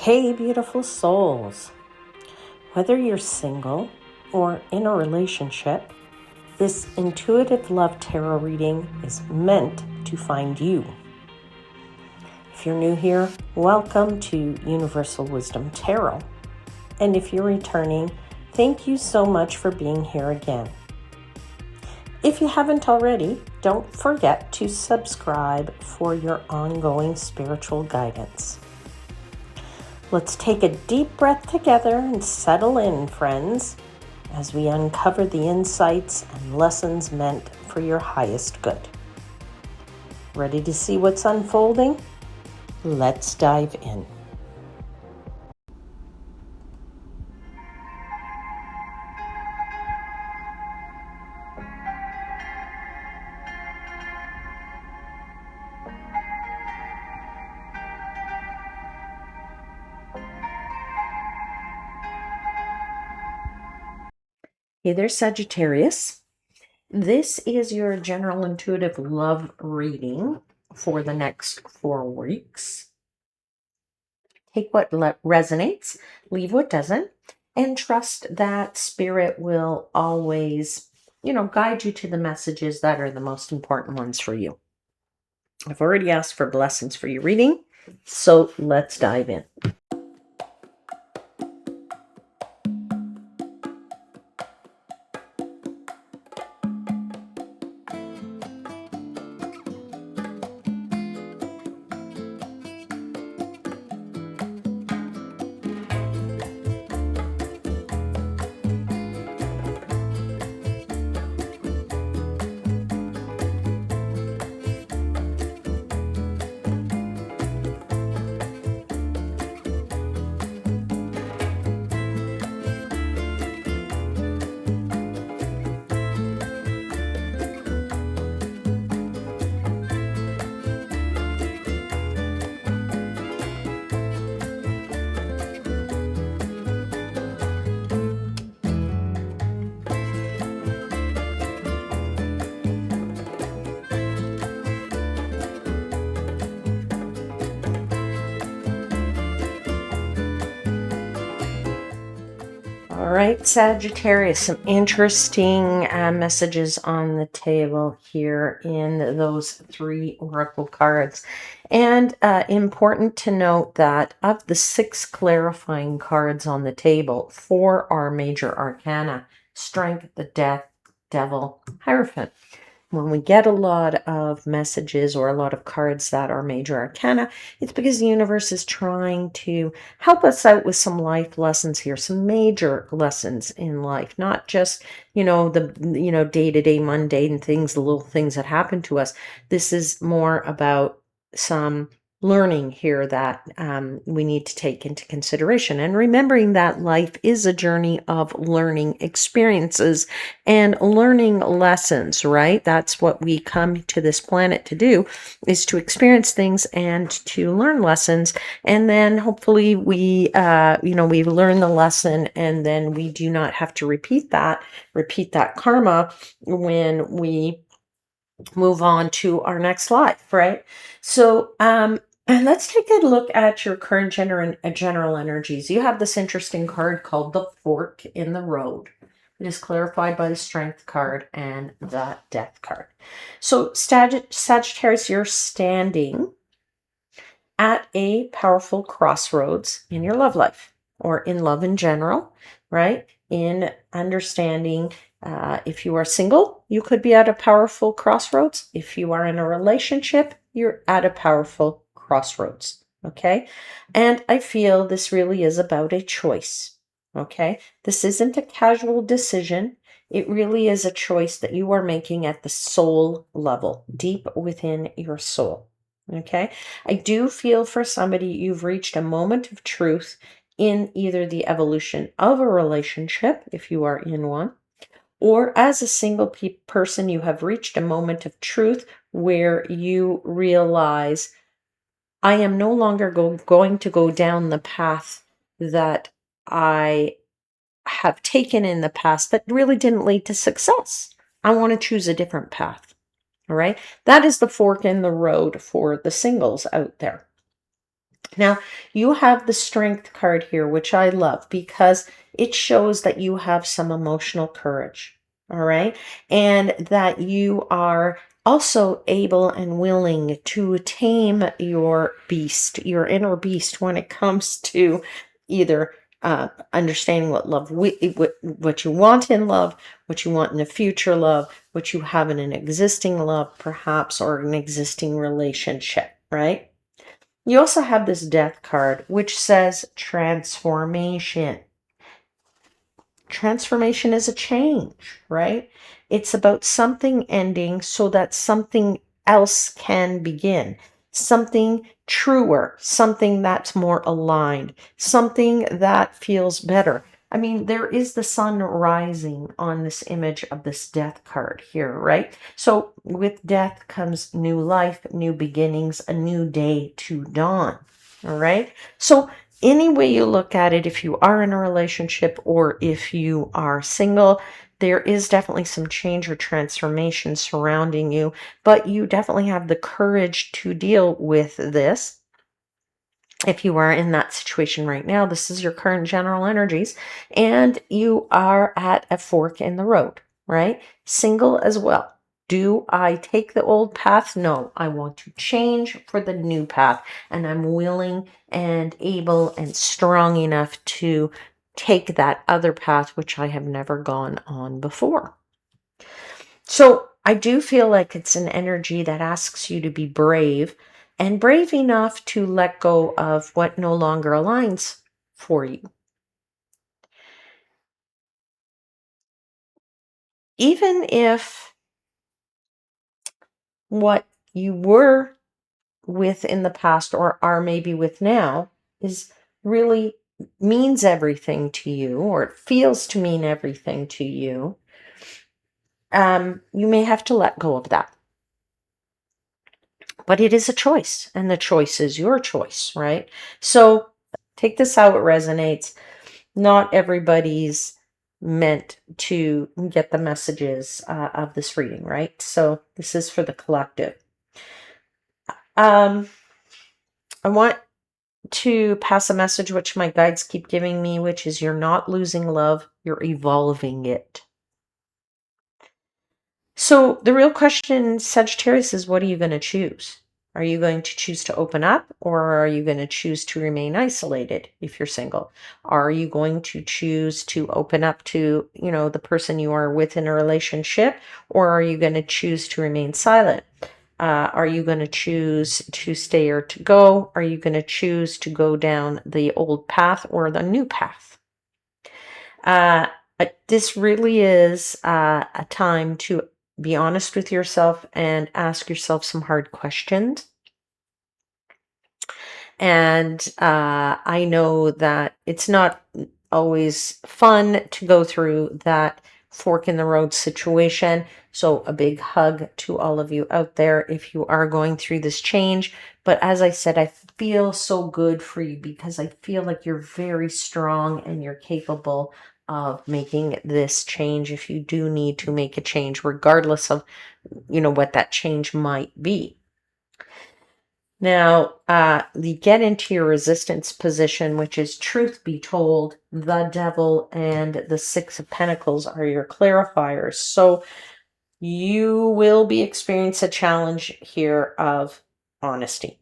Hey, beautiful souls. Whether you're single or in a relationship, this intuitive love tarot reading is meant to find you. If you're new here, welcome to Universal Wisdom Tarot. And if you're returning, thank you so much for being here again. If you haven't already, don't forget to subscribe for your ongoing spiritual guidance. Let's take a deep breath together and settle in, friends, as we uncover the insights and lessons meant for your highest good. Ready to see what's unfolding? Let's dive in. Hey there, Sagittarius. This is your general intuitive love reading for the next 4 weeks. Take what resonates, leave what doesn't, and trust that Spirit will always, guide you to the messages that are the most important ones for you. I've already asked for blessings for your reading, so let's dive in. All right, Sagittarius, some interesting messages on the table here in those 3 oracle cards. And important to note that of the 6 clarifying cards on the table, 4 are major arcana: Strength, the Death, Devil, Hierophant. When we get a lot of messages or a lot of cards that are major arcana, it's because the universe is trying to help us out with some life lessons here, some major lessons in life, not just, the day-to-day mundane things, the little things that happen to us. This is more about some learning here that we need to take into consideration, and remembering that life is a journey of learning experiences and learning lessons, right? That's what we come to this planet to do, is to experience things and to learn lessons. And then hopefully we learn the lesson, and then we do not have to repeat that karma when we move on to our next life, right? So, and let's take a look at your current general energies. You have this interesting card called the Fork in the Road. It is clarified by the Strength card and the Death card. So Sagittarius, you're standing at a powerful crossroads in your love life, or in love in general, right? In understanding, if you are single, you could be at a powerful crossroads. If you are in a relationship, you're at a powerful crossroads. Okay. And I feel this really is about a choice. Okay. This isn't a casual decision. It really is a choice that you are making at the soul level, deep within your soul. Okay. I do feel for somebody, you've reached a moment of truth in either the evolution of a relationship, if you are in one, or as a single person, you have reached a moment of truth where you realize, I am no longer going to go down the path that I have taken in the past that really didn't lead to success. I want to choose a different path. All right. That is the fork in the road for the singles out there. Now, you have the Strength card here, which I love because it shows that you have some emotional courage, all right? And that you are also able and willing to tame your beast, your inner beast, when it comes to either understanding what love, what you want in love, what you want in a future love, what you have in an existing love, perhaps, or an existing relationship, right? You also have this Death card, which says transformation. Transformation is a change, right? It's about something ending so that something else can begin. Something truer, something that's more aligned, something that feels better. I mean, there is the sun rising on this image of this Death card here, right? So with death comes new life, new beginnings, a new day to dawn. All right. So any way you look at it, if you are in a relationship or if you are single, there is definitely some change or transformation surrounding you, but you definitely have the courage to deal with this. If you are in that situation right now, this is your current general energies, and you are at a fork in the road, right? Single as well. Do I take the old path? No, I want to change for the new path, and I'm willing and able and strong enough to take that other path, which I have never gone on before. So I do feel like it's an energy that asks you to be brave and brave enough to let go of what no longer aligns for you. Even if what you were with in the past or are maybe with now is really means everything to you, or it feels to mean everything to you, you may have to let go of that. But it is a choice, and the choice is your choice, right? So take this how it resonates. Not everybody's meant to get the messages of this reading, right? So this is for the collective. I want to pass a message which my guides keep giving me, which is you're not losing love, you're evolving it. So the real question, Sagittarius, is what are you going to choose? Are you going to choose to open up, or are you going to choose to remain isolated if you're single? Are you going to choose to open up to, the person you are with in a relationship, or are you going to choose to remain silent? Are you going to choose to stay or to go? Are you going to choose to go down the old path or the new path? This really is a time to be honest with yourself and ask yourself some hard questions. And I know that it's not always fun to go through that fork in the road situation. So a big hug to all of you out there if you are going through this change. But as I said, I feel so good for you because I feel like you're very strong and you're capable of making this change if you do need to make a change, regardless of, what that change might be. Now, you get into your resistance position, which is truth be told, the devil and the Six of Pentacles are your clarifiers. So you will be experiencing a challenge here of honesty,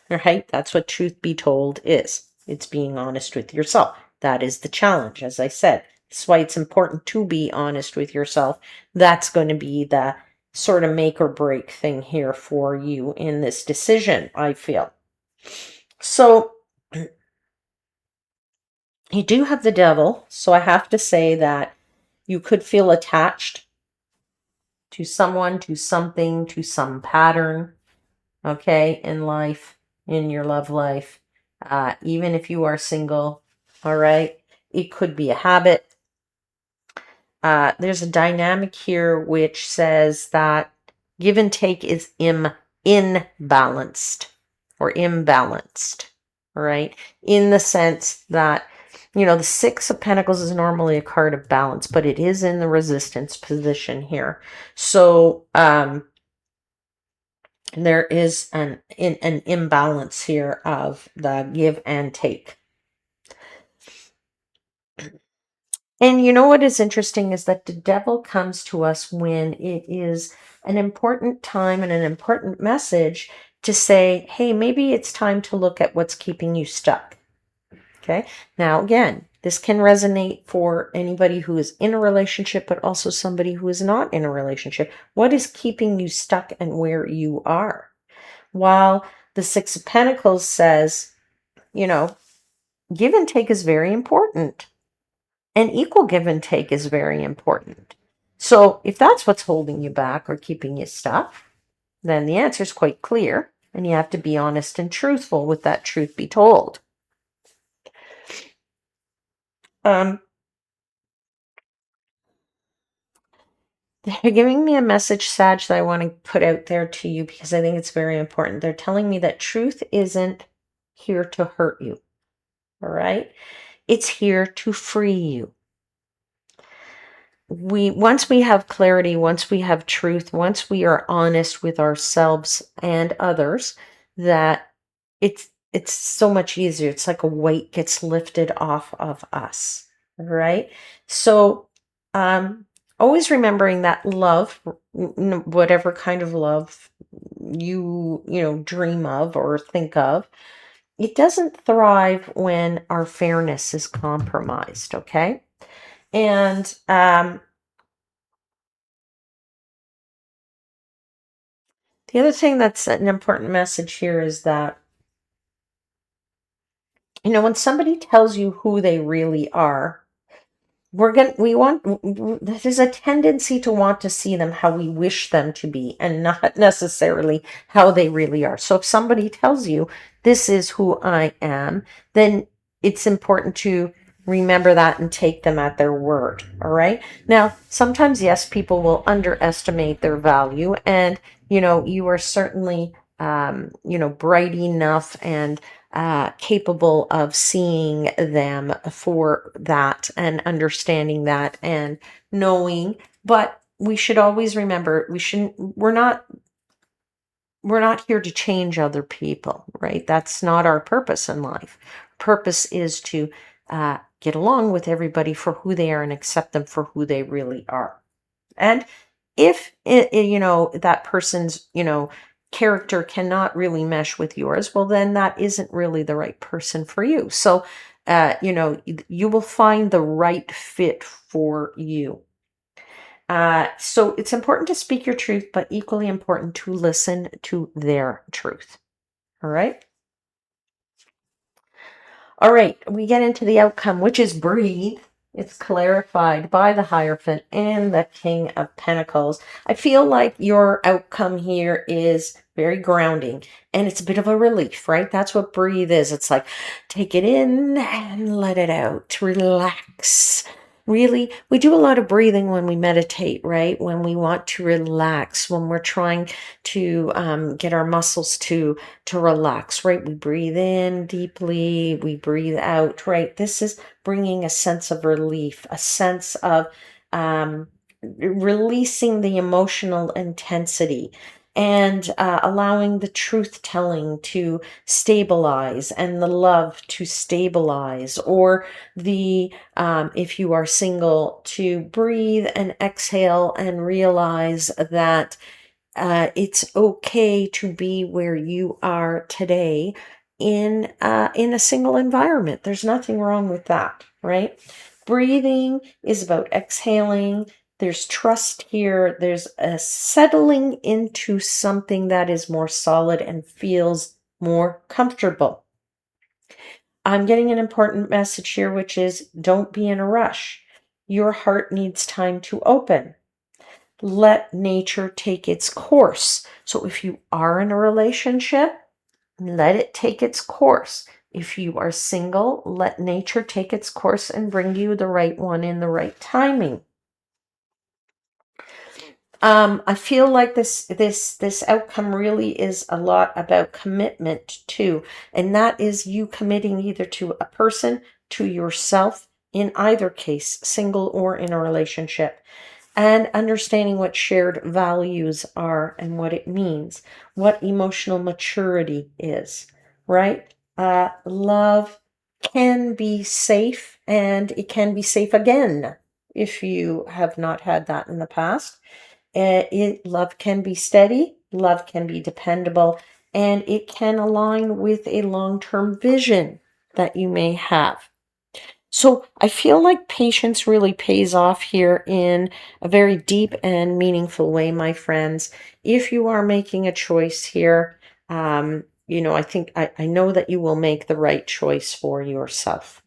right? That's what truth be told is. It's being honest with yourself. That is the challenge, as I said. That's why it's important to be honest with yourself. That's going to be the sort of make or break thing here for you in this decision, I feel. So you do have the devil. So I have to say that you could feel attached to someone, to something, to some pattern, okay, in life, in your love life. Even if you are single, all right, it could be a habit. There's a dynamic here which says that give and take is imbalanced or imbalanced, all right? In the sense that, the Six of Pentacles is normally a card of balance, but it is in the resistance position here. So there is an imbalance here of the give and take. And you know what is interesting is that the devil comes to us when it is an important time and an important message to say, hey, maybe it's time to look at what's keeping you stuck. Okay. Now, again, this can resonate for anybody who is in a relationship, but also somebody who is not in a relationship. What is keeping you stuck and where you are? While the Six of Pentacles says, you know, give and take is very important. And equal give and take is very important. So if that's what's holding you back or keeping you stuck, then the answer is quite clear. And you have to be honest and truthful with that truth be told. They're giving me a message, Sag, that I want to put out there to you because I think it's very important. They're telling me that truth isn't here to hurt you. All right? It's here to free you. Once we have clarity, once we have truth, once we are honest with ourselves and others, that it's so much easier. It's like a weight gets lifted off of us, right? So always remembering that love, whatever kind of love you dream of or think of, it doesn't thrive when our fairness is compromised, okay? And the other thing that's an important message here is that, when somebody tells you who they really are, there's a tendency to want to see them how we wish them to be and not necessarily how they really are. So if somebody tells you this is who I am, then it's important to remember that and take them at their word. All right. Now, sometimes, yes, people will underestimate their value, and you are certainly bright enough and capable of seeing them for that and understanding that and knowing. But we should always remember we're not here to change other people, right? That's not our purpose in life. Purpose is to get along with everybody for who they are and accept them for who they really are. And if that person's character cannot really mesh with yours, well, then that isn't really the right person for you. So you will find the right fit for you. So it's important to speak your truth, but equally important to listen to their truth. All right. All right, we get into the outcome, which is breathe. It's clarified by the Hierophant and the King of Pentacles. I feel like your outcome here is very grounding and it's a bit of a relief, right? That's what breathe is. It's like take it in and let it out. Relax. Really, we do a lot of breathing when we meditate, right? When we want to relax, when we're trying to get our muscles to relax, right? We breathe in deeply, we breathe out, right? This is bringing a sense of relief, a sense of releasing the emotional intensity and allowing the truth telling to stabilize and the love to stabilize, or the if you are single, to breathe and exhale and realize that it's okay to be where you are today in a single environment. There's nothing wrong with that, right? Breathing is about exhaling. There's trust here. There's a settling into something that is more solid and feels more comfortable. I'm getting an important message here, which is don't be in a rush. Your heart needs time to open. Let nature take its course. So if you are in a relationship, let it take its course. If you are single, let nature take its course and bring you the right one in the right timing. I feel like this outcome really is a lot about commitment too, and that is you committing either to a person, to yourself, in either case, single or in a relationship. and understanding what shared values are and what it means, what emotional maturity is, right? Love can be safe, and it can be safe again if you have not had that in the past. Love can be steady, love can be dependable, and it can align with a long-term vision that you may have. So I feel like patience really pays off here in a very deep and meaningful way, my friends. If you are making a choice here, I think I know that you will make the right choice for yourself.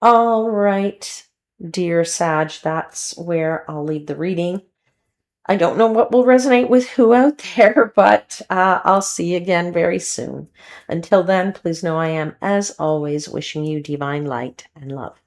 All right, dear Sag, that's where I'll leave the reading. I don't know what will resonate with who out there, but I'll see you again very soon. Until then, please know I am, as always, wishing you divine light and love.